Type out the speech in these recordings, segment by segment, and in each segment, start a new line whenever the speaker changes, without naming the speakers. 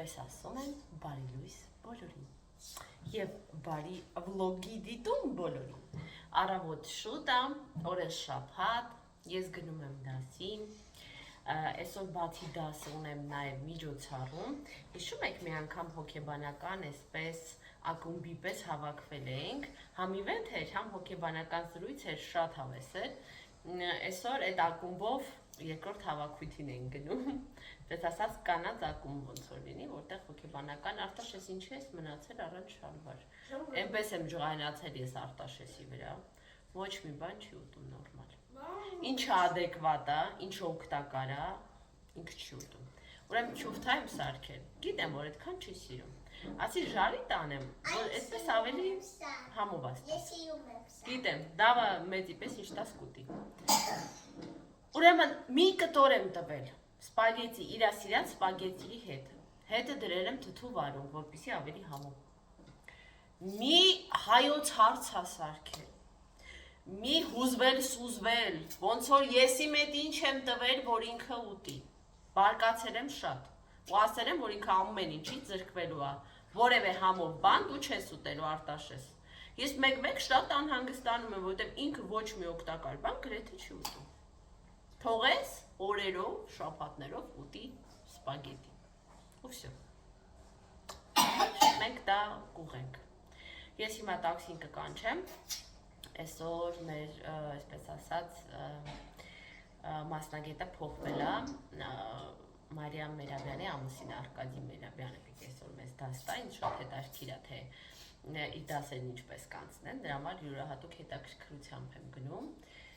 ինչպես ասում են, բարի լույս բոլորին եւ բարի վլոգի դիտում բոլորին։ Առավոտ շուտ է, օրը շաբաթ, ես գնում եմ դասին, այսօր բացի դասը ունեմ նաեւ միջոցառում։ Հիշում եք մի անգամ հոգեբանական այսպես ակումբի պես հավաքվել էինք, համ իվենթ էր, համ հոգեբանական զրույց էր, շատ հավես էր։ Այսօր այդ ակումբով երկրորդ հավաքույթին են գնում, դες ասած կանած ակումբ ոնց որ լինի, որտեղ հոգեբանական Արտաշես ինչի ես մնացել առանց շալվար։ Էնպես եմ ջղայնացել ես Արտաշեսի վրա, ոչ մի բան չի ուտում նորմալ։ Ինչը ադեկվատ է, ինչը օգտակար է, ինքը չի ուտում։ Ուրեմն չուֆթա եմ սարքել, գիտեմ, որ այդքան չի սիրում։ Ասի ժարի տանեմ, որ այսպես ավելի համով աստա։ Գիտեմ, դավը մեծի պես ինչ տաս կուտի։ Ուրեմն մի կտոր եմ տվել, սպագետի, իրա սիրած սպագետիի հետ։ Հետը դրել եմ թթու վարում, որպեսզի ավելի համով։ Մի հայոց հարց է սարքել։ Մի հուզվել, սուզվել, ոնց որ եսի մետ ինչ եմ տվել, որ ինքը ուտի։ Բարկացել եմ շատ։ Ու ասել եմ, որ ինքը ամեն ինչից զրկվելու է, որևէ համով բան դու չես ուտելու Արտաշես։ Ես մեկ-մեկ շատ անհանգստանում եմ, որովհետև ինքը ոչ մի օգտակար բան գրեթե չի ուտում։ Թողես օրերով, շաբաթներով ուտի սպագետի։ Ու վсё։ Մենք դա կուղենք։ Ես հիմա տաքսին կկանչեմ։ Այսօր մեր, այսպես ասած, մասնագետը փոխվել է Մարիամ Մերաբյանի ամուսինը Արկադի Մերաբյանը պիտի այսօր մեզ դաս տա, ինձ շատ հետաքրքիր է, թե իր դասերն ինչպես կանցնեն, դրա համար յուրահատուկ հետաքրքրությամբ եմ գնում։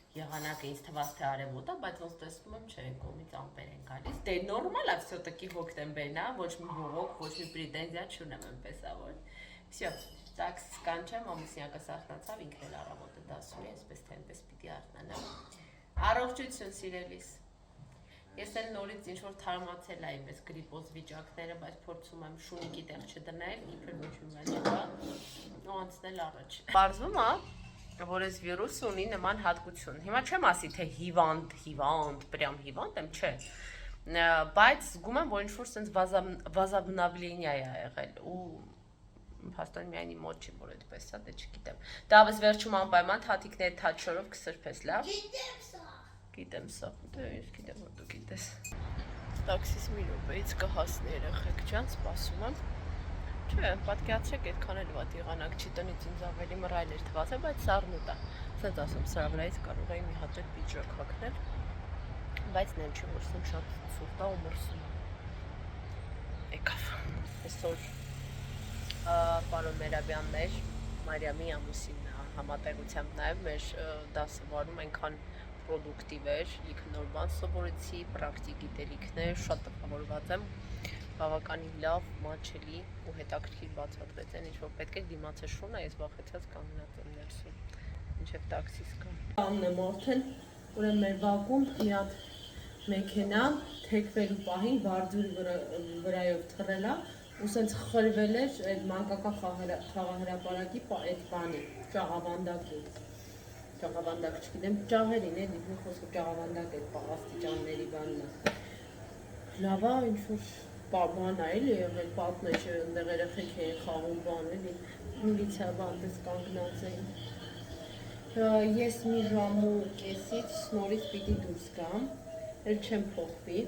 Եղանակը ինձ թվաց թե արևոտ է, բայց ոնց տեսնում եմ, չէ, կողմից ամպեր են գալիս։ Դե նորմալ է, всё-таки հոկտեմբերն է, ոչ մի բողոք, ոչ մի պրետենզիա չունեմ, այնպես է որ։ Всё, տաքս կանչեմ, ամուսինակը սախնացավ, ինքն էլ առավոտը դաս ունի, այսպես թե այնպես պիտի արթնանամ։ Առողջություն սիրելիս։ Ես էլ նորից ինչ-որ թարմացել եմ այս գրիպոզ վիճակները, բայց փորձում եմ շունիկի տեղ չդնել, իբր ոչ մի բան չկա, ու անցնել առաջ։ Պարզվում է, որ այս վիրուսը ունի նման հատկություն։ Հիմա չեմ ասի, թե հիվանդ, պրям հիվանդ եմ, չէ։ Բայց զգում եմ, որ ինչ-որ սենց վազաբնավլենիա է եղել, ու հաստատ միայն իմ մոտ չի, որ այդպես է, դե չգիտեմ։ Դավս վերջում անպայման թաթիկների թաչորով կսրբես, լավ։ Գիտեմ սա, դե ես գիտեմ, որ դու գիտես։ Տաքսիս մի րոպեից կհասնի երեխեք ջան, սպասում եմ։ Չէ, պատկերացրեք, այդքան էլ վատ եղանակ չի, տնից ինձ ավելի մռայլ էր թվացել, բայց սառնուտ է։ Սենց ասեմ, սրա վրայից կարող էի մի հատ էլ պիջակ հագնել, բայց նեն չի, որ սեմ շատ ցուրտ է ու մրսում է։ Եկավ։ Այսօր պարոն Մերաբյանն էր, Մարիամի ամուսինն է, համատեղությամբ նաև մեր դասը վարում այնքան պրոդուկտիվ էր, լիքը նոր բան սովորեցի, պրակտիկ գիտելիքներ, շատ տպավորված եմ, բավականին լավ, մատչելի ու հետաքրքիր բացատրեց այն, ինչ-որ պետք է դիմացե շունը, ես վախեցած կանգնած եմ ներսում, մինչև տաքսիս կամ։ Կանն եմ արդեն, ուրեմն մեր բակում մի հատ մեքենա թեքվելու պահին վարձուրի վրայով թռել է, ու սենց խրվել էր այդ մանկական խաղահրապարակի այդ բանի, ճաղավանդակի։ Ճաղավանդակ չգիտեմ, ճաղերին է, դիպն խոսքը ճաղավանդակ է, աստիճանների բանն է։ Լավա, ինչ-որ բան է, էլի եղել, պատն է չէ, ընդեղ երեխեք էին խաղում բան, էլի, միլիցիա բան տես կանգնած էին։ Ես մի ժամ ու կեսից նորից պիտի դուրս գամ, էլ չեմ փոխվի,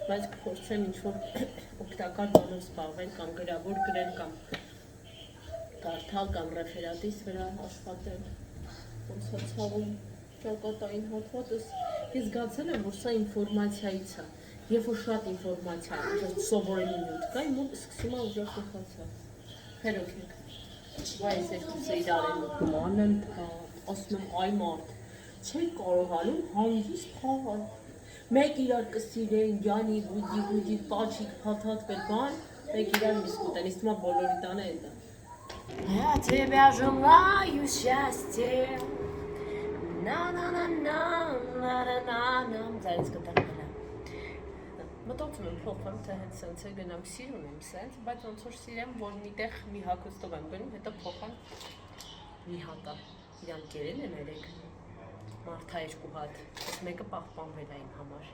բայց կփորձեմ ինչ-որ օգտակար բանով զբաղվել կամ գրավոր գրել կամ կարդալ կամ ռեֆերատիս վրա աշխատել։ Ոնց է ցավում ճակատային հատվածս, ես զգացել եմ, որ սա ինֆորմացիայից է, երբ որ շատ ինֆորմացիա սովորելու նյութ կա, իմ մոտ սկսում է ուժեղ խփացալ։ Հերոք եք, այս երկուսը իրար են ուտում, անընդհատ, ասում եմ այ մարդ, չեն կարողանում հանգիստ խաղալ, մեկ իրար կսիրեն, յանի, բուդի, պաչիկ, փաթաթվել բան, մեկ իրար միս կուտեն, իսկ հիմա բոլորի տանը է դա։ Я тебя желаю счастья, на-на-на-на-на-на-на-на, ձայնից կտրվել է։ Մտածում եմ փոխվեմ, թե հետ սենց է գնամ, սիրում եմ սենց, բայց ոնց որ սիրեմ, որ միտեղ մի հագուստով եմ գնում, հետո փոխեմ մի հատա, իրան կերել են երեք, մարդա երկու հատ, ես մեկը պահպանվել է իմ համար,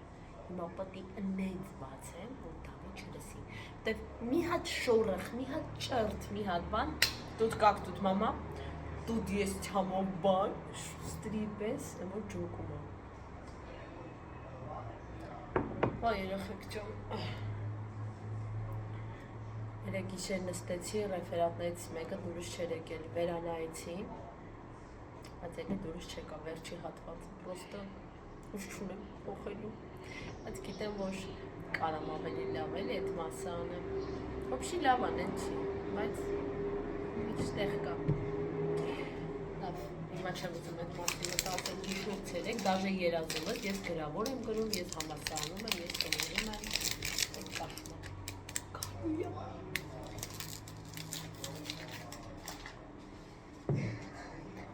հիմա պատի ընենց բացեմ, որ դավի չլսի, Դե մի հատ շորախ, մի հատ ճարդ, մի հատ բան, тут как тут мама, тут есть համոբան, ստրիպես, որ ջոկում է։ Հա երեխեք ջան։ Երեք գիշեր նստեցի, ռեֆերատներից մեկը դուրս չէր եկել, վերանայեցի, բայց եկել դուրս չեկա, վերջի հատված, պրոստը ուշ չունեմ փոխելու, բայց գիտեմ, որ կարամ ավելի լավ էլի այդ մասը անեմ, ոբշի լավ անեն չի, բայց ինչ տեղ կա, լավ, հիմա չեմ ուզում այդ մասի մտածել, գիշուր ցերեք, դաժե երազում ես, ես գրավոր եմ գրում, ես համասարանում եմ, ես սովորում եմ, այդ կաշմա, կարույա,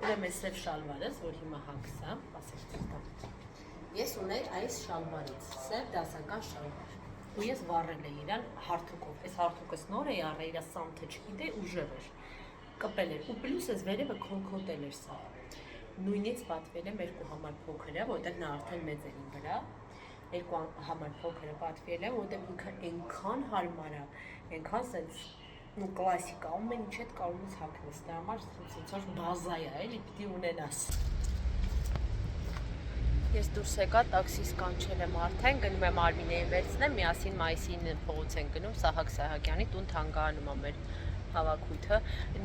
Ուրեմն ես սև շալվարս, որ հիմա հագսա, ես ուներ այս շալվարից, սև դասական շալվար, ու ես վառել էի իրան հարթուկով, այս հարթուկս նոր էի առել, իրա սամթը չգիտե ուժեղ էր, կպել էր, ու պլյուս ես վերևը քոլքոտել էր սա, նույնից պատվել եմ երկու համար փոքր է, որտեղ նա արդեն մեծ էր իմ վրա, երկու համար փոքրը պատվել եմ, որտեղ ինքը այնքան հարմար է, այնքան սենց ու կլասիկա, ամեն ինչ հետ կարող ես հագնես, դրա համար ցույց որ բազա է, էլի պիտի ունենաս։ Ես դուրս եկա, տաքսիս կանչել եմ արդեն, գնում եմ Արմինեին վերցնեմ, միասին Մայիսին փողոց են գնում, Սահակ Սահակյանի տուն թանգարանում է մեր հավաքույթը,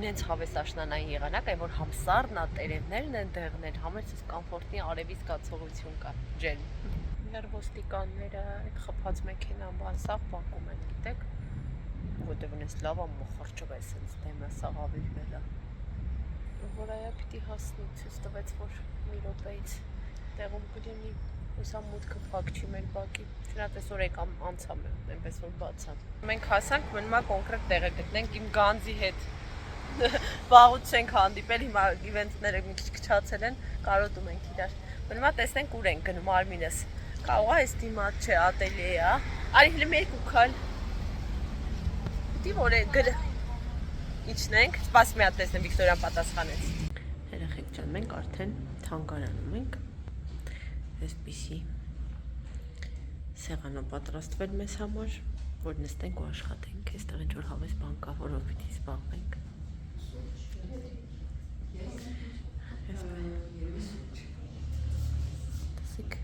նենց հավես աշնանային եղանակ է, որ համ սառն է, տերևներն են դեղներ, համ էլ կոմֆորտնի արևի զգացողություն կա, ջերմ։ Հերոստիկանները, այդ խփած մեքենան բան սաղ բակում են, գիտեք։ Որտեղ ունես լավ ամոխարճով է սենց դեմը սաղ ավիրվել է որ այա պիտի հասնի ցույց տվեց որ մի րոպեից տեղում կլինի ուսա մուտքը փակ չի մեր բակի չնայած այսօր եկամ անցամ այնպես որ բացա մենք հասանք մնա կոնկրետ տեղը գտնենք իմ գանձի հետ վաղուց ենք հանդիպել հիմա իվենտները մի քիչ քչացել են կարոտում ենք իրար մնա տեսնենք ուր ենք գնում Արմինես կարող է այս դիմաց չէ ատելյե է արի հենց մեկ ու քալ որ իջնենք, սպաս մի հատ տեսնեմ Վիկտորիան պատասխանեց։ Երեխեք ջան, մենք արդեն թանգարանում ենք։ Այսպիսի սեղան է պատրաստվել մեզ համար, որ նստենք ու աշխատենք։ Այստեղ ինչ որ հավես բան կա, որով պիտի զբաղվենք։ Տեսեք։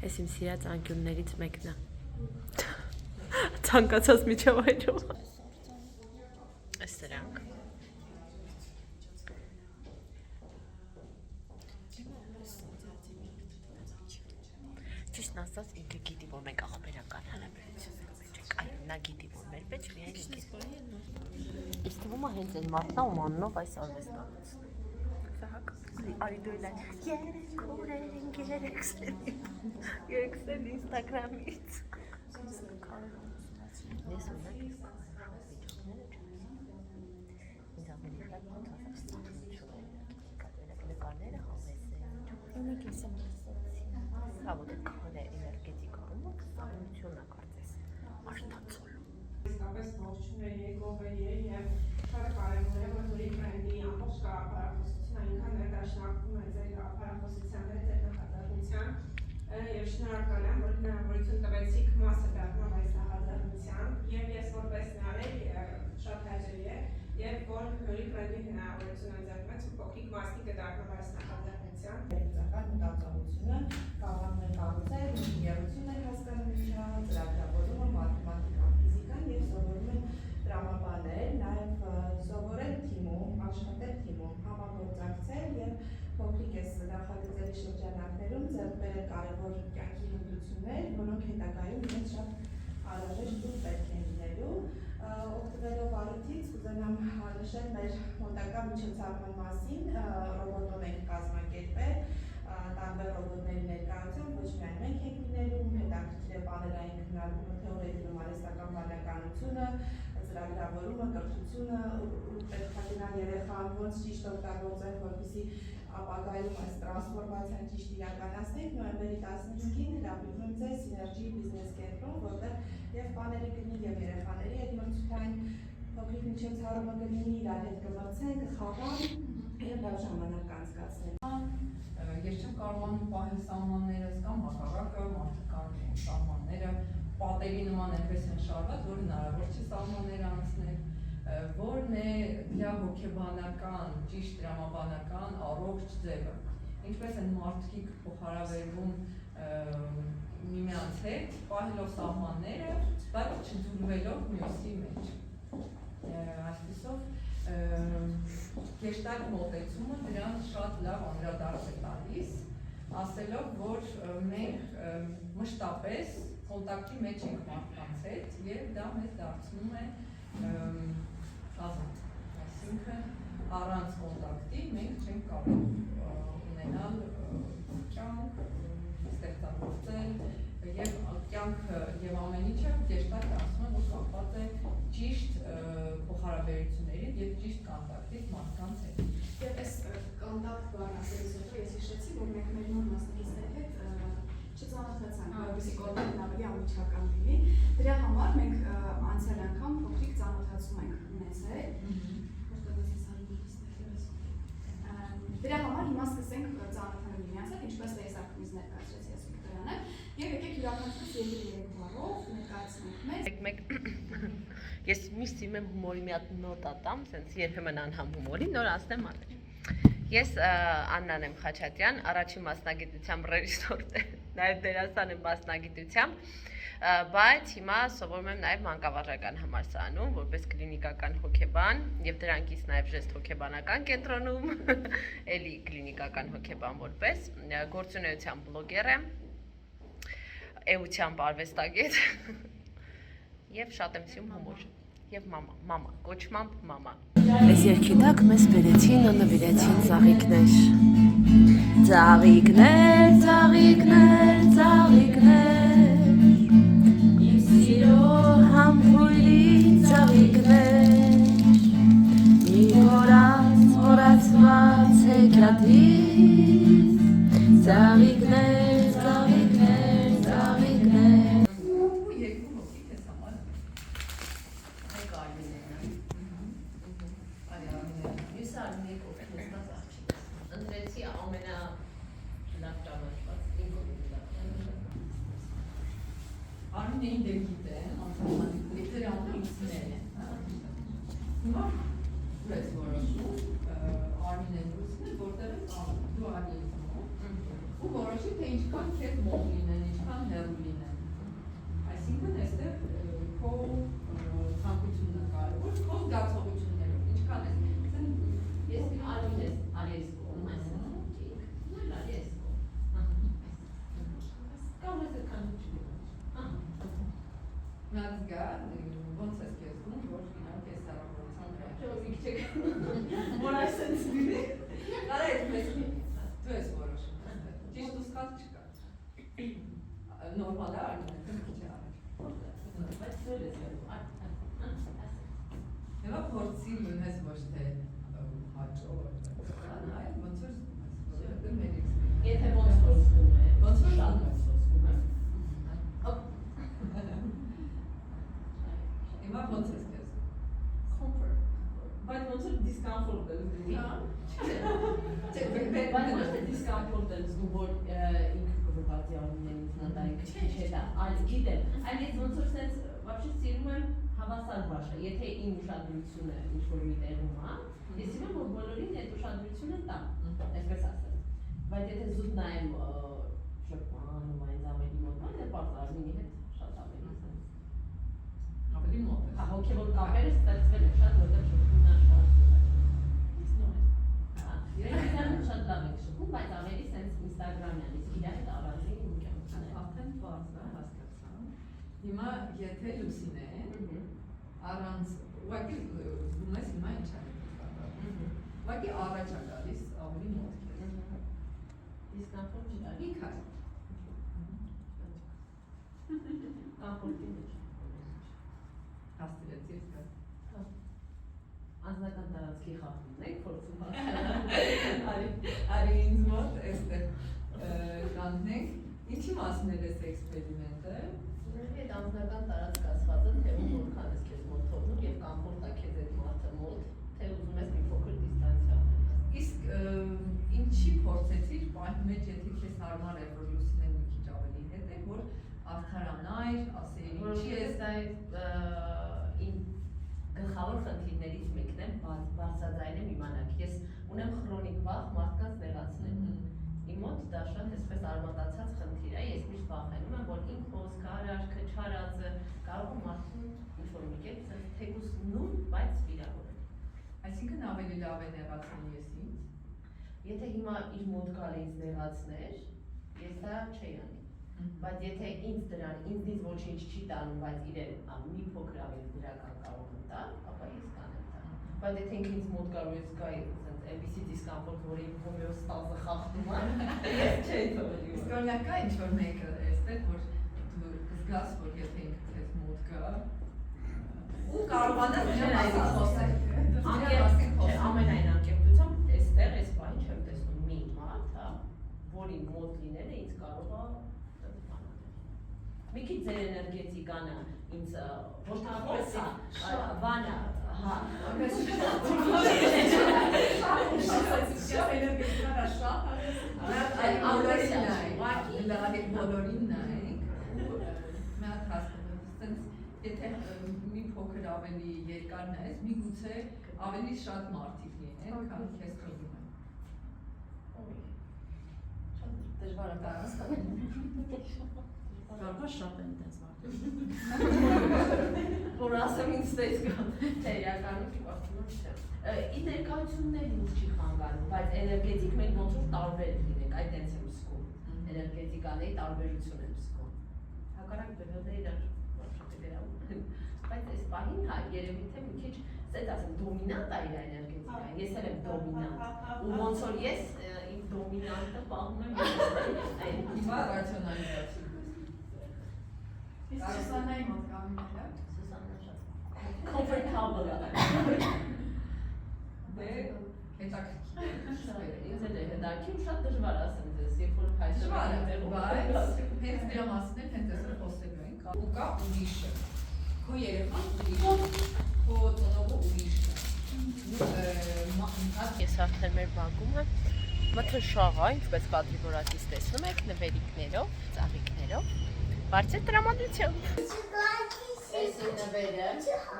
Այս իմ սիրած անկյուններից մեկն է։ Ցանկացած միջավայրում։ Այս դրանք։ Ճիշտն ասած ինքը գիտի, որ մենք ախպերական հարաբերությունների մեջ ենք, այլ նա գիտի, որ մեր մեջ միայն ինքը։ Իսկ թվում է հենց այն մարդն ում անունով այս արվեստանոց։ Սահակ, արի դու էլ երեք օր ենք, երեքսել Ինստագրամից։ Ես ունենք ես վիճակները չունես։ Ինձ ավելի լավ պատասխան չունենք նկարները հավես են։ Ունեք ես եմ ասացի։ Հա ոտ քան է էներգետիկ առումով սահմանությունն է կարծես արտացոլում։
Իսկապես ողջունել Եգովեի եւ շատ կարեւոր է որ դուրի բրենդի ամբողջ կառավարությունը այնքան ներդաշնակվում է ձեր կառավարության հետ ձեր նախաձեռնության եւ շնորհակալ եմ որ հնարավորություն տվեցիք մասը դառնալ այս նախաձեռնության եւ ես որպես նարեկ շատ հաճելի է եւ որ դուրի բրենդի հնարավորություն ընձեռնեց փոքրիկ մասնիկը դառնալ այս նախաձեռնության
Պետական մտածողությունը կարող է կառուցել ինժեներություն է հասկանալիության, ծրագրավորումը, մաթեմատիկան, ֆիզիկան եւ սովորում են տրամաբանել, նաեւ սովորել թիմում, աշխատել թիմում, համագործակցել եւ փոքրիկ էս նախագծերի շրջանակներում ձեռք բերել կարևոր կյանքի հմտություններ, որոնք հետագայում իրենց շատ անհրաժեշտ ու պետք են լինելու։ Օգտվելով առիթից կուզենամ նշել մեր մոտակա միջոցառման մասին, ռոբոտով ենք կազմակերպել, տարբեր ռոբոտների ներկայությամբ ոչ միայն մենք ենք լինելու, հետաքրքիր է պաներային քննարկումը, թեորետիկում արհեստական բանականությունը, ծրագրավորումը, կրթությունը, պետք է գնալ երեխան ոնց ճիշտ օգտագործել, որպեսզի ապագայում այս տրանսֆորմացիան ճիշտ իրականացնենք, նոյեմբերի 15-ին հրավիրում եմ ձեզ Սիներգի բիզնես կենտրոն, որտեղ եւ պաների կլինի եւ երեխաների այդ մրցութային փոքրիկ միջոցառումը կլինի, իրար հետ կմրցեն, կխաղան եւ լավ ժամանակ անցկացնեն։
Ես չեմ կարողանում պահել սահմաններս կամ հակառակը, մարդիկ կարող են սահմանները պատերի նման այնպես են շարված, որ սահմաններ անցնել, որն է դրա հոգեբանական, ճիշտ դրամաբանական առողջ ձևը, ինչպես են մարդիկ փոխհարաբերվում միմյանց հետ, պահելով սահմանները, բայց չձուլվելով մյուսի մեջ։ Այսպիսով գեշտալտ մոտեցումը դրան շատ լավ անդրադարձ է տալիս, ասելով, որ մենք մշտապես կոնտակտի մեջ ենք մարդկանց հետ և դա մեզ դարձնում է ազատ, այսինքն առանց կոնտակտի մենք չենք կարող ունենալ կյանք, ստեղծագործել և կյանքը և ամեն ինչը գեշտալտը ասում է, որ կապված է ճիշտ փոխհարաբերությունների և ճիշտ կոնտակտից մարդկանց հետ։
Եվ այս կոնտակտ բառն ասելուց հետո ես հիշեցի, որ մենք մեր նոր մասնակիցների հետ չծանոթացանք, որպեսզի կոնտակտն ավելի անմիջական լինի։ Դրա համար մենք անցյալ անգամ փոքրիկ ծանոթացում ենք ունեցել։ Դրա համար հիմա սկսենք ծանոթանալ միմյանց հետ, ինչպես է Սարգսից ներկայացրեց ես Վիկտորյանը, եւ եկեք յուրաքանչյուրս 2-3 բառով ներկայացնենք մեզ։
Ես միշտ սիրում եմ հումորի մի հատ նոտա տամ, սենց երբեմն անհամ հումորի, նոր ասնեմ անել։ Ես Աննան եմ Խաչատյան, առաջին մասնագիտությամբ ռեժիսոր, նաև դերասան եմ մասնագիտությամբ, բայց հիմա սովորում եմ նաև մանկավարժական համալսարանում, որպես կլինիկական հոգեբան եւ դրանից նաև ժեստ հոգեբանական կենտրոնում, էլի կլինիկական հոգեբան որպես գործունեության բլոգեր եմ, էությամբ արվեստագետ եւ շատ եմ սիրում հումոր եւ մամա, կոչմամբ մամա։ Այս երգի տակ մեզ բերեցին ու նվիրեցին ծաղիկներ։ Ծաղիկներ, ծաղիկներ, ծաղիկներ, իմ սիրո համբույրի ծաղիկներ, մի հորացված հեքիաթից, ծաղիկներ, ծաղիկներ, ծաղիկներ։
Արմինեին դեր գիտեմ, դեր ամենիցներ են։ Հիմա դու ես որոշում, Արմինեն լուսն է, որտեղ ես դու արիեզում ու որոշի, թե ինչքան քեզ մոտ լինեն, ինչքան հեռու լինեն։ Այսինքն այստեղ քո ցանկությունն է կարևոր, քո զգացողություններով, ինչքան ես։ Ես Արմին ես արիեզում, այսինքն նույն արիեզում։ Կամ ես այդքան չգիտեմ։ Նազգա, ոնց ես կեզում, որ իրանք ես հարավորության գրաճովիկ չեք, որ այս են սպիրի, կարա էդ մեզ դու ես որոշում, ճիշտ ու սխալ չկա, նորմալ է արմին, քիչ է առաջ, բայց դու ես Եվա փորձի լինես ոչ թե հաճո, այլ ոնց որ զգում ես, եթե ոնց որ զգում է, ոնց որ զգում է, Հիմա ոնց ես կեզ? Comfort, բայց ոնց որ discomfort եմ զգում։ Բայց ոնց է discomfort եմ զգում, որ ինքը կվկատի արմինեն ինձնատա ինքը քիչ է դա, այլ գիտեմ, այլ ես ոնց որ սենց վաբշե սիրում եմ հավասար բաշը, եթե իմ ուշադրությունը ինչ-որ մի տեղում է, ես սիրում եմ, որ բոլորին այդ ուշադրությունը տամ, այսպես ասեմ, բայց եթե զուտ նայեմ շրպան ու այնց ամենի մոտ, այդ է պարզ արմինի հետ շատ ավելի սենց ավելի մոտ է։ Հոգևոր կապերը ստեղծվել են շատ, որտեղ շփումն շատ իրեն շատ լավ եք շփում, բայց ավելի սենց ինստագրամյան, իսկ իրա հետ առանձին իմ կյանքն է։ Արդեն պարզ է, հասկացամ։ Հիմա եթե Լուսին է, առանց, ուղղակի զգում ես հիմա ինչ է կատարում։ Ուղղակի առաջ է գալիս ավելի մոտ քեզ։ Դիսկոմֆորտ չկա։ Ինքը։ Կոմֆորտի մեջ։ Հաստրեց ես կա։ Անձնական տարածքի խախտումն եք փորձում հասկանալ։ Արի ինձ մոտ էստեղ կանգնենք։ Ինչի մասներ ես էքսպերիմենտը։ Ուրեմն այդ անձնական տարածք ասվածը, թե որքան ես քեզ մոտ թողնում եւ կոմֆորտ է քեզ այդ մարդը մոտ, թե ուզում ես մի փոքր դիստանցիա ունենալ։ Իսկ ինչի փորձեցիր պահի մեջ, եթե քեզ հարմար է, որ Լուսինեն մի քիչ ավելի հետ է, որ արդարանայր, ասեիր, ինչի ես
հարցում ինչ-որ մի կերպ թեկուզ նույն, բայց վիրավորել։
Այսինքն ավելի լավ է նեղացնել ես ինձ։
Եթե հիմա իր մոտ գալիս նեղացներ, ես դա չէի անի։ Բայց եթե ինձ ոչինչ չի տանում, բայց իրեն մի փոքր ավելի դրական կարող եմ տալ, ապա ես կանեմ դա։ Բայց եթե ինձ մոտ գալու ես գայի այնպիսի դիսկոմֆորտ, որի հոմեոստազը խախտում է, ես չէի թողնի։
Իսկ օրինակ կա ինչ-որ մեկը էստեղ, որ դու կզգաս, որ եթե ինքը քեզ մոտ գա, ու կարողանաս նրան այսպես խոսել։
Ամենայն անկեղծությամբ այստեղ այս բանը չեմ տեսնում մի մարդ, հա, որի մոտ լինելը ինձ կարող է մի քիչ ձեր էներգետիկանը ինձ ոչ թե բանը, հա,
բոլորին նայեք ու միակ հասկանում եթե մի փոքր ավելի երկար նայես, միգուցե ավելի շատ մարդիկ լինեն, քան քեզ թվում է։
Դժվար է հասկանալ։
Կարող է շատ են դες մարդիկ։
Որ ասեմ ինձ տես կա, թե իրականում կարծում եմ չէ։ Ի ներկայություններ ինձ չի խանգարում, բայց էներգետիկ մենք ոնց որ տարբեր լինենք, այդ տենց եմ զգում։ Էներգետիկաների տարբերություն եմ զգում։ Հակառակ բնորոշ իրար բայց այս պահին հա երևի թե մի քիչ սետ ասեմ դոմինանտ է իր էներգետիկան, ես էլ եմ դոմինանտ ու ոնց որ ես իմ դոմինանտը պահում եմ
հիմա ռացիոնալիզացիա։
Իսկ Սուսանայի մոտ կամիները։
Սուսաննա շատ comfortable է։
Դե հետաքրքիր։
Ինձ էլ է հետաքրքիր շատ դժվար ասեմ ձեզ, երբ որ հայտնվում
Դժվար է,
եմ
բայց հենց դրա մասին էլ հենց այսօր խոսելու ենք։ Ու կա ուրիշը։ Քո երեխան ուրիշ է, քո ծնողը ուրիշ է։
Ես արդեն մեր բակումը մթնշաղ է, ինչպես կադրի որակից տեսնում եք, նվերիկներով, ծաղիկներով, բարձր տրամադրությամբ։ Այս նվերը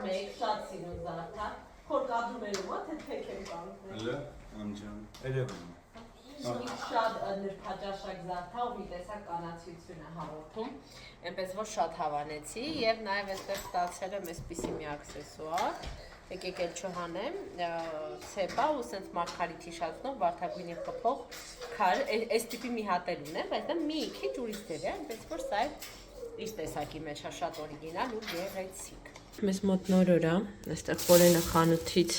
մեկ շատ սիրուն զարդա, խոր կադրումերում է, թե թեք եմ կանգնել։
Հələ, ամջան, երևում է։
Մի շատ նրբաճաշակ զարդա ու մի տեսակ կանացիություն է հաղորդում, այնպես որ շատ հավանեցի և նաև այստեղ ստացել եմ այսպիսի մի աքսեսուար, եկեք էլ չհանեմ, ցեպա ու սենց մարգարիտ հիշացնող վարդագույնի խփող քար, այս տիպի մի հատ էլ ունեմ, բայց դա մի քիչ ուրիշ դեր է, այնպես որ սա է իր տեսակի մեջ է շատ օրիգինալ ու գեղեցիկ։ Մեզ մոտ նոր օր է, այստեղ Խորենը խանութից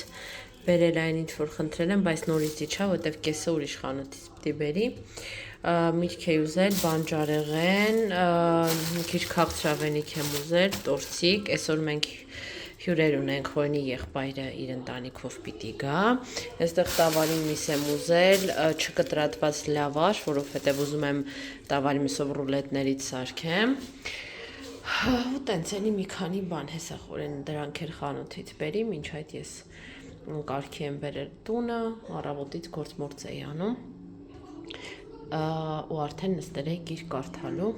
բերել այն ինչ որ խնդրել եմ, բայց նորից իջա, որտեվ կեսը ուրիշ խանութից պիտի բերի։ Միրգ է ուզել, բանջարեղեն, մի քիչ քաղցրավենիք եմ ուզել, տորցիկ, այսօր մենք հյուրեր ունենք, Խորենի եղբայրը իր ընտանիքով պիտի գա։ Այստեղ տավարի միս եմ ուզել, չկտրատված լավաշ, որովհետև ուզում եմ տավարի միսով ռուլետներից սարքեմ։ Ու տենց էլի մի քանի բան հեսա Խորենը դրանք էր խանութից բերի, մինչ այդ ես կարգի եմ բերել տունը, առավոտից գործ-մործ էի անում ու արդեն նստել էի գիրք կարդալու,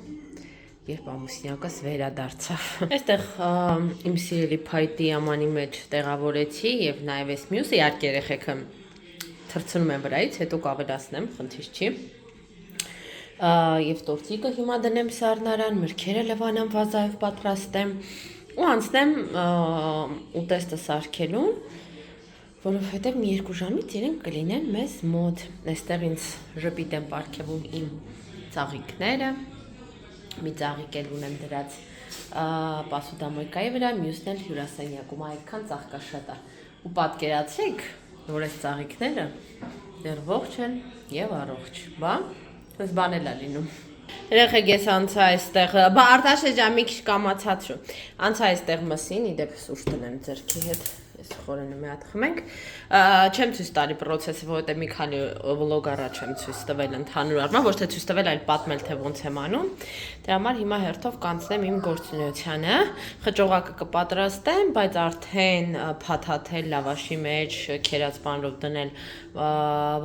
երբ ամուսնյակս վերադարձավ։ Այստեղ իմ սիրելի փայտի ամանի մեջ տեղավորեցի եւ նաեւ այս մյուս իհարկե երեխեքը թրցնում են վրայից, հետո կավելացնեմ, խնդիր չի։ Եվ տորտիկը հիմա դնեմ սառնարան, մրգերը լվանամ վազայով պատրաստեմ ու անցնեմ ուտեստը սարքելուն, որովհետև մի երկու ժամից իրենք կլինեն մեզ մոտ։ Այստեղ ինձ ժպիտ եմ պարգևում իմ ծաղիկները, մի ծաղիկ էլ ունեմ դրած պասուդամոյկայի վրա, մյուսն էլ հյուրասենյակում, այդքան ծաղկաշատ է։ Ու պատկերացրեք, որ այս ծաղիկները դեռ ողջ են եւ առողջ, բա, այս բան էլ է լինում։ Երեխեք ես անցա այստեղ, բա Արտաշե ջան մի քիչ կամացածու։ Անցա այստեղ մսին, իդեպ սուրճ տնեմ ձեռքի հետ։ Ես Խորենը մի հատ խմենք, չեմ ցույց տալի process-ը, որովհետև մի քանի վլոգ առաջ եմ ցույց տվել ընդհանուր առմամբ, ոչ թե ցույց տվել, այլ պատմել թե ոնց եմ անում։ Դրա համար հիմա հերթով կանցնեմ իմ գործունեությանը, խճողակը կպատրաստեմ, բայց արդեն փաթաթել լավաշի մեջ, քերած բանով դնել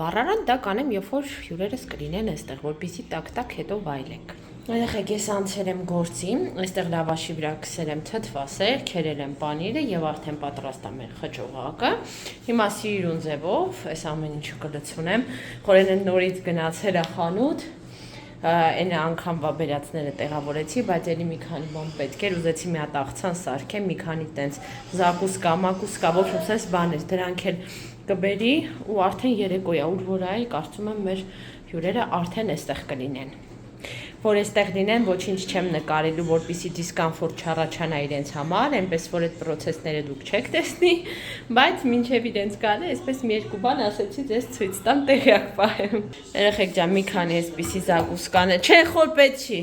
վառարան, դա կանեմ, երբ որ հյուրերս կլինեն այստեղ, որպեսզի տակ-տակ հետո վայելենք։ Երեխեք ես անցել եմ գործի, այստեղ լավաշի վրա քսել եմ թթվասեր, քերել եմ պանիրը եւ արդեն պատրաստամ եմ խճողակը։ Հիմա սիրուն ձևով այս ամեն ինչը կլցունեմ։ Խորենը նորից գնացել է խանութ, Այն անգամվա բերածները տեղավորեցի, բայց ելի մի քանի բան պետք էր, ուզեցի մի հատ աղցան սարքեմ, մի քանի տենց զակուսկա, մակուսկա, ոչ սենց բաներ, դրանք էլ կբերի ու արդեն երեկոյա, ուր որ այ կարծում եմ մեր հյուրերը արդեն այստեղ կլինեն։ Որ այստեղ լինեն, ոչինչ չեմ նկարելու, որպեսզի դիսկոմֆորտ չառաջանա իրենց համար, այնպես որ այդ process-ները դուք չեք տեսնի, բայց մինչև իրենց գալը, այսպես մի երկու բան ասեցի, ձեզ ցույց տամ, տեղյակ պահեմ։ Երեխեք ջան, մի քանի այսպիսի զակուսկաներ, չէ, խոր պետք չի,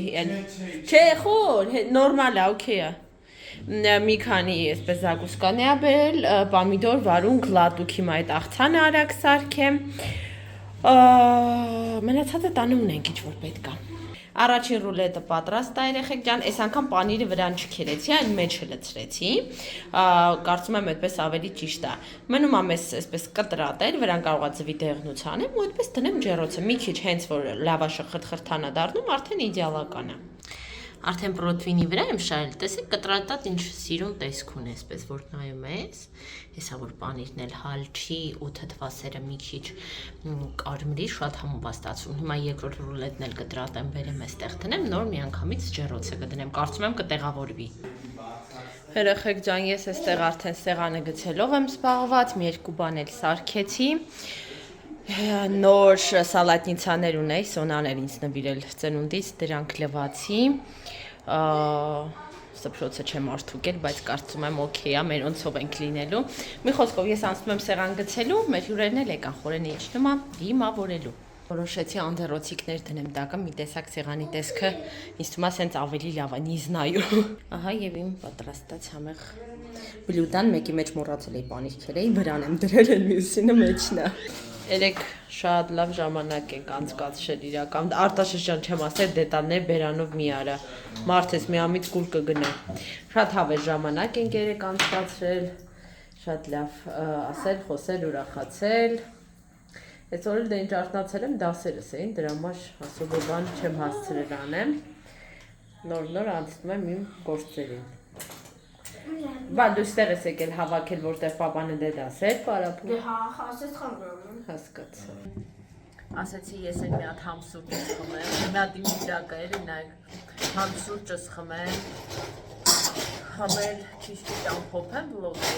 չէ, խոր, նորմալ է, օքեյ է։ Մի քանի այսպես զակուսկանե ա բերել, պամիդոր, վարունգ, լատուկ, հիմա այդ աղցանը արագ սարքեմ։ Մնացածը տանը ունենք ինչ-որ պետք է։ Առաջին ռուլետը պատրաստ է երեխեք ջան, այս անգամ պանիրը վրան չքերեցի, այն մեջը լցրեցի, կարծում եմ այդպես ավելի ճիշտ է։ Մնում է մեզ այսպես կտրատել, վրան կարողա ձվի դեղնուց անեմ ու այդպես տնեմ ջեռոցը, մի քիչ հենց որ լավաշը խրթխրթանա դառնում, արդեն իդեալական է։ Արդեն պրոթվինի վրա եմ շարել, տեսեք կտրատած ինչ սիրուն տեսք ունի, այսպես որ նայում ես, հեսա որ պանիրն էլ հալ չի ու թթվասերը մի քիչ կարմրի, շատ համով է ստացվում։ Հիմա երկրորդ ռուլետն էլ կտրատեմ, բերեմ այստեղ տնեմ, նոր միանգամից ջեռոցը կդնեմ, կարծում եմ կտեղավորվի։ Երեխեք ջան, ես այստեղ արդեն սեղանը գցելով եմ զբաղված, մի երկու բան էլ սարքեցի։ Նոր սալատնիցաներ ունեի, Սոնաներ ինձ նվիրել ծնունդից, դրանք լվացի, սփռոցը չեմ արդուկել, բայց կարծում եմ օքեյ է, մեր ոնցով ենք լինելու։ Մի խոսքով ես անցնում եմ սեղան գցելու, մեր հյուրերն էլ եկան խորենի իջնում է դիմավորելու։ Որոշեցի անդերոցիկներ դնեմ տակը, մի տեսակ սեղանի տեսքը ինձ թվում է սենց ավելի լավ է, նիզնայու։ Ահա եւ իմ պատրաստած համեղ բլյուդան, մեկի մեջ մոռացել էի պանիր քերեի, վրան եմ դրել, էլ մյուսինը մեջն է։ Երեք շատ լավ ժամանակ ենք անցկացրել իրական, Արտաշես ջան չեմ ասել, դետալներ բերանով մի արա, մարդես միամիտ կուլ կգնա։ Շատ հավես ժամանակ ենք երեք անցկացրել, շատ լավ ասել, խոսել, ուրախացել։ Այսօր էլ դե ինչ արթնացել եմ, դասերս էին, դրա համար ասոբոր բան չեմ հասցրել անեմ, նոր անցնում եմ իմ գործերին։ Բա դու ստեղ ես եկել հավաքել, որտեղ պապանը դե դասեր պարապում։
Դե հա, ասես խանգարում։
Հասկացա։ Ասեցի ես էլ մի հատ համսուրճ խմեմ, մի հատ իմ դրակը էլի նայեք, համսուրճս խմեմ, համել чуть-чуть ամփոփեմ բլոգը։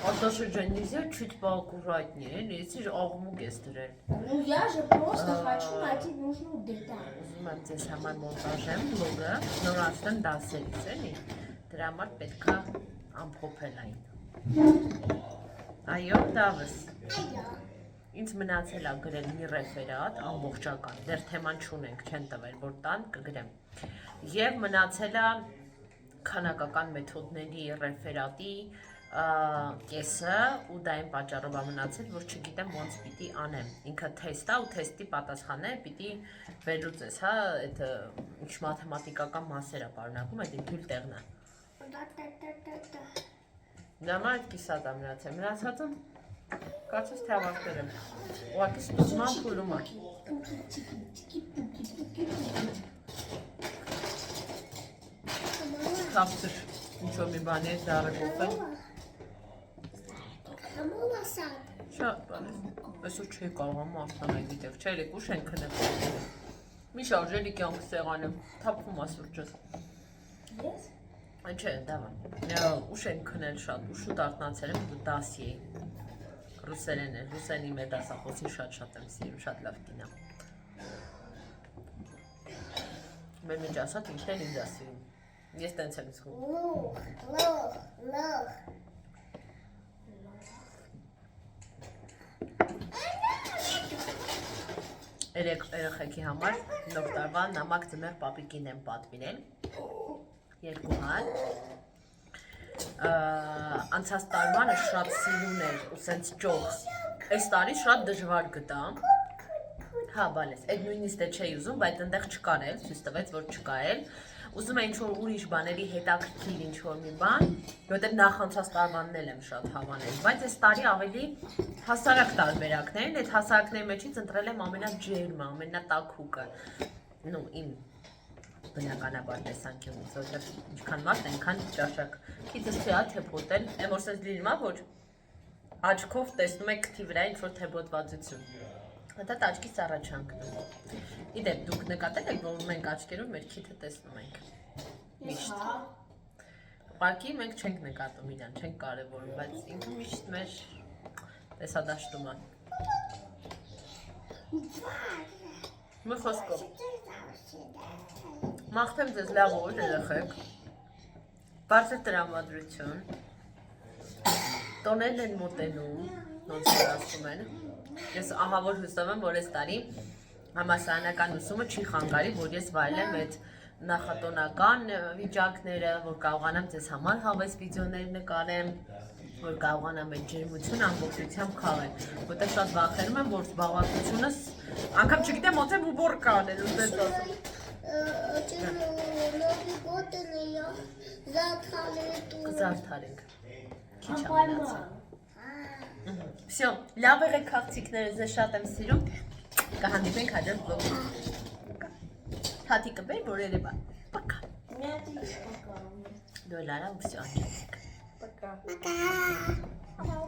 Արտաշես ջան, нельзя чуть поаккуратнее, если աղմուկ ես դրել։
Ну я же просто хочу найти нужную деталь.
Ուզում եմ ձեզ համար մոնտաժեմ բլոգը, նոր անցնեմ դասերից էլի, դրա համար պետք է ամփոփել այն։ Այո, դավս։ Ինձ մնացել է գրել մի ռեֆերատ ամբողջական, դեռ թեման չունենք, չեն տվել, որ տան կգրեմ։ Եվ մնացել է քանակական մեթոդների ռեֆերատի կեսը ու դա այն պատճառով է մնացել, որ չգիտեմ ոնց պիտի անեմ։ Ինքը թեստ է ու թեստի պատասխանները պիտի վերլուծես, հա, այդ ինչ մաթեմատիկական մասեր է պարունակում, այդ ինքնույն տեղն է։ Դա մարդ կիսատ է մնացել, մնացածը կարծես թե ավարտել եմ, ուղղակի ստուգման փուլում է։ Թափսր, ինչ-որ մի բանի ես դարը կոպել։ Շատ բան ես, այսօր չի կարող արդան այդ դիտեղ, չէ երեք ուշ են քնել։ Մի շարժ էլի կյանք սեղանեմ, թափվում է սուրճս։
Ես?
Չէ, դավա, ուշ են քնել շատ, ու շուտ արթնացել եմ դասի էի։ Ռուսերեն է, ռուսենի մեր դասախոսին շատ եմ սիրում, շատ լավ կինա։ Մեր մեջ ասած ինքն էլ ինձ ասիրում, ես տենց եմ զգում։
Լող։
Երեխեքի համար նոր տարվա նամակ ձմեռ պապիկին եմ պատվիրել, 2 հատ։ Անցած տարվանը շատ սիրուն էր ու սենց ճոխ, այս տարի շատ դժվար գտամ, հա բալես, այդ նույնիսկ դե չէի ուզում, բայց ընդեղ չկար էլ, ցույց տվեց, որ չկա էլ, ուզում եմ ինչ-որ ուրիշ բաների հետաքրքիր ինչ-որ մի բան, որտեղ նախանցած տարվանն էլ եմ շատ հավանել, բայց այս տարի ավելի հասարակ տարբերակներ են, այդ հասարակների մեջից ընտրել եմ ամենաջերմը, ամենատաքուկը, նու իմ բնականաբար տեսանկյունից, որտեղ ինչքան մարդ այնքան ճաշակ, քիծս չի թեփոտել, եմ որ սենց լինում է, որ աչքով տեսնում եք քթի վրա ինչ-որ թեփոտվածություն, Դա աչքից առաջ հանգնում։ Իդեպ դուք նկատել եք, որ մենք աչքերով մեր քիթը տեսնում ենք։ Միշտ։ Ուղղակի մենք չենք նկատում իրան, չենք կարևորում, բայց ինքը միշտ մեր տեսադաշտում է։ Մի խոսքով։ Մաղթեմ ձեզ լավ օր, երեխեք։ Բարձր տրամադրություն։ Տոներն են մոտենում, ոնց որ ասում են։ Ես ահավոր հուսով եմ, որ այս տարի համալսարանական ուսումը չի խանգարի, որ ես վայելեմ այդ նախատոնական վիճակները, որ կարողանամ ձեզ համար հավես վիդեոներ նկարեմ, որ կարողանամ այդ ջերմությունը ամբողջությամբ քաղել, որտեղ շատ վախենում եմ, որ զբաղվածությունս անգամ չգիտեմ ոնց եմ ու բոր կանել, ուզես ասեմ։ Զարդարենք։ Քիչ ամենացել։ Всё, լավ եղեք քաղցիկները, ձեզ շատ եմ սիրում։ Կհանդիպենք հաջորդ վլոգում։ Հատիկը բեր, որ երևա։ Пока։ Դու լարա ու всё, անջատիկ։
Пока.
Пока.